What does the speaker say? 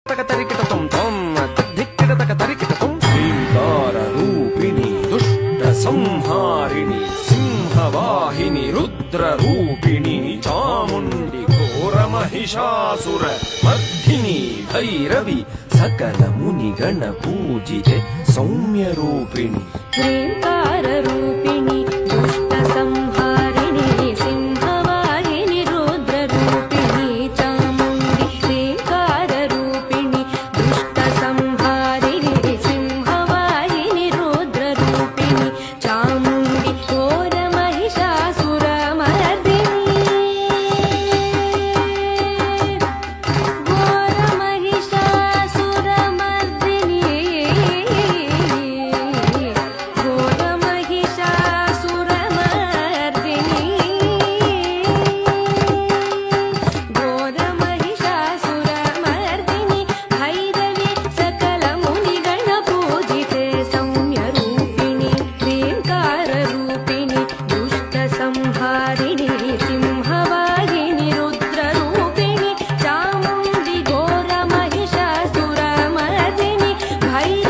తరికిటతం తం ధిక్కిటతక తరికిటతం శ్రీంకారరూపిణి దుష్ట సంహారిణి సింహవాహిని రుద్రరూపిణి చాముండి ఘోరమహిషాసుర మర్ధిని భైరవి సకల మునిగణ పూజితే సౌమ్యరూపిణి శ్రీంకారరూపిణి దుష్ట సంహారిణి సింహవాహిని రుద్రరూపిణి చాముండి శ్రీంకారరూపిణి దుష్ట సంహారిణి సింహవాహిని రుద్రరూపిణి చాముండి ఘోర మహిషాసురమర్దిని భైరవి సకల మునిగణ పూజితే సౌమ్యరూపిణి శ్రీంకారరూపిణి దుష్ట సంహారిణి సింహవాహిని రుద్రరూపిణి చాముండి ఘోర మహిషాసురమర్దిని భైరవి